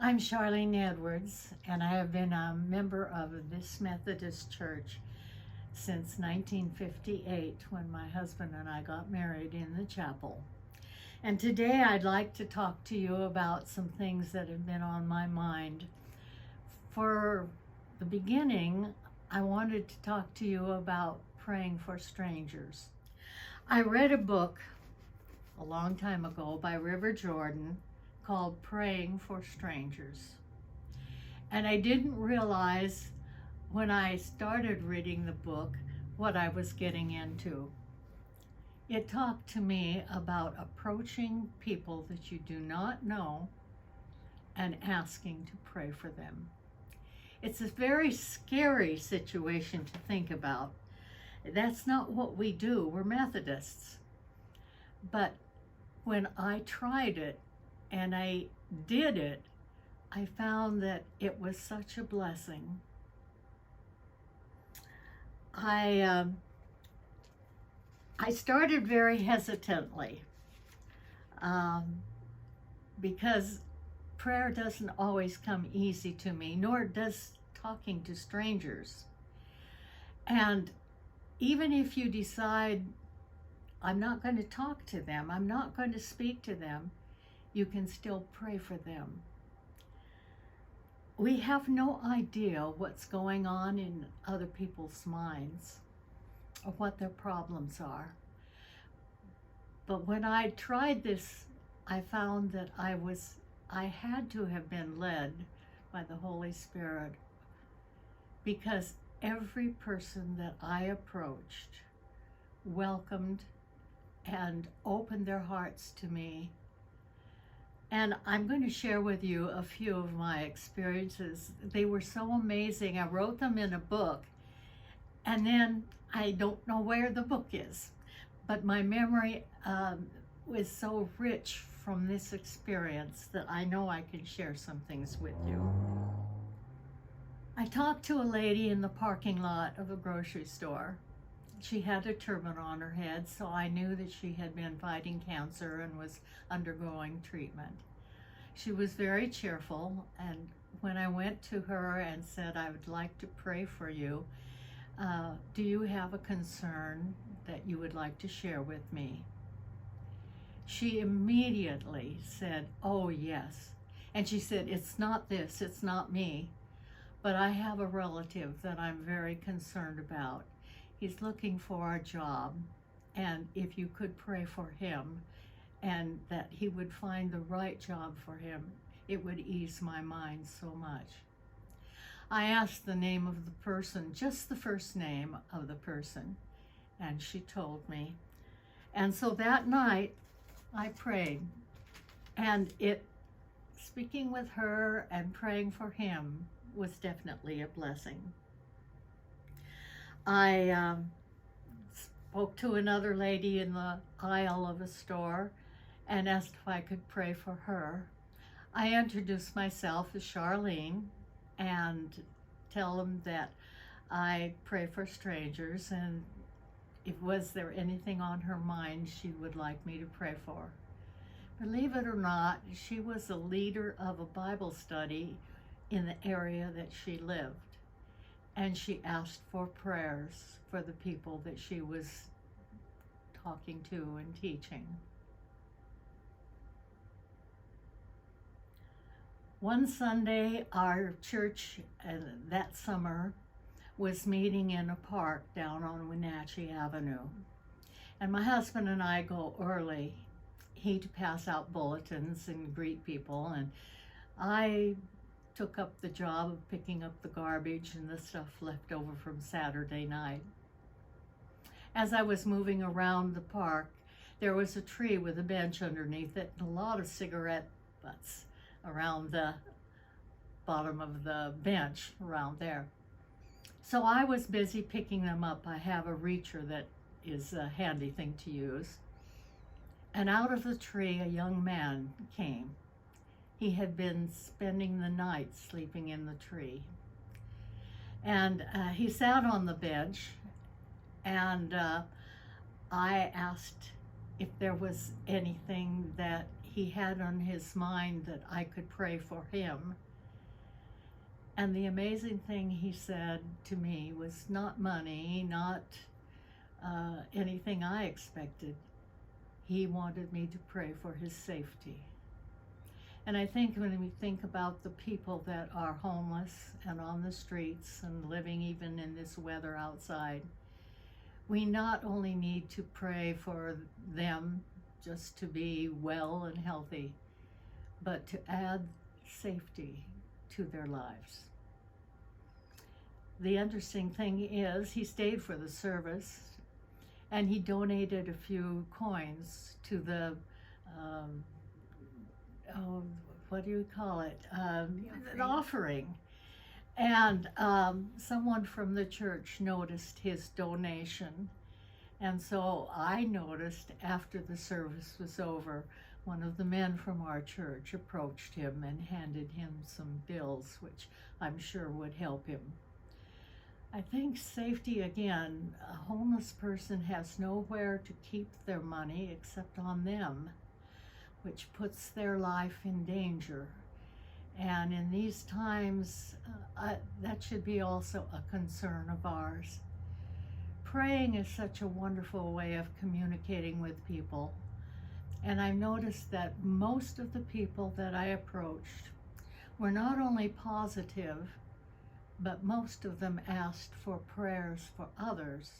I'm Charlene Edwards, and I have been a member of this Methodist church since 1958 when my husband and I got married in the chapel. And today I'd like to talk to you about some things that have been on my mind. For the beginning, I wanted to talk to you about praying for strangers. I read a book a long time ago by River Jordan called Praying for Strangers. And I didn't realize when I started reading the book what I was getting into. It talked to me about approaching people that you do not know and asking to pray for them. It's a very scary situation to think about. That's not what we do. We're Methodists. But when I tried it and I did it, I found that it was such a blessing. I started very hesitantly because prayer doesn't always come easy to me, nor does talking to strangers. And even if you decide, I'm not going to talk to them, I'm not going to speak to them, you can still pray for them. We have no idea what's going on in other people's minds or what their problems are. But when I tried this, I found that I had to have been led by the Holy Spirit, because every person that I approached welcomed and opened their hearts to me. And I'm going to share with you a few of my experiences. They were so amazing. I wrote them in a book, and then I don't know where the book is. But my memory was so rich from this experience that I know I can share some things with you. I talked to a lady in the parking lot of a grocery store. She had a turban on her head, so I knew that she had been fighting cancer and was undergoing treatment. She was very cheerful, and when I went to her and said, I would like to pray for you, do you have a concern that you would like to share with me? She immediately said, oh yes. And she said, it's not this, it's not me, but I have a relative that I'm very concerned about. He's looking for a job, and if you could pray for him and that he would find the right job for him, it would ease my mind so much. I asked the name of the person, just the first name of the person, and she told me. And so that night I prayed, and speaking with her and praying for him was definitely a blessing. I spoke to another lady in the aisle of a store and asked if I could pray for her. I introduced myself as Charlene and tell them that I pray for strangers, and if was there anything on her mind she would like me to pray for. Believe it or not, she was the leader of a Bible study in the area that she lived. And she asked for prayers for the people that she was talking to and teaching. One Sunday, our church that summer was meeting in a park down on Wenatchee Avenue. And my husband and I go early. He to pass out bulletins and greet people, and I took up the job of picking up the garbage and the stuff left over from Saturday night. As I was moving around the park, there was a tree with a bench underneath it and a lot of cigarette butts around the bottom of the bench around there. So I was busy picking them up. I have a reacher that is a handy thing to use. And out of the tree, a young man came. He had been spending the night sleeping in the tree. And he sat on the bench, and I asked if there was anything that he had on his mind that I could pray for him. And the amazing thing he said to me was not money, not anything I expected. He wanted me to pray for his safety. And I think when we think about the people that are homeless and on the streets and living even in this weather outside, we not only need to pray for them just to be well and healthy, but to add safety to their lives. The interesting thing is he stayed for the service, and he donated a few coins to the what do you call it? An offering. And someone from the church noticed his donation. And so I noticed after the service was over, one of the men from our church approached him and handed him some bills, which I'm sure would help him. I think safety, again, a homeless person has nowhere to keep their money except on them, which puts their life in danger. And in these times, that should be also a concern of ours. Praying is such a wonderful way of communicating with people. And I noticed that most of the people that I approached were not only positive, but most of them asked for prayers for others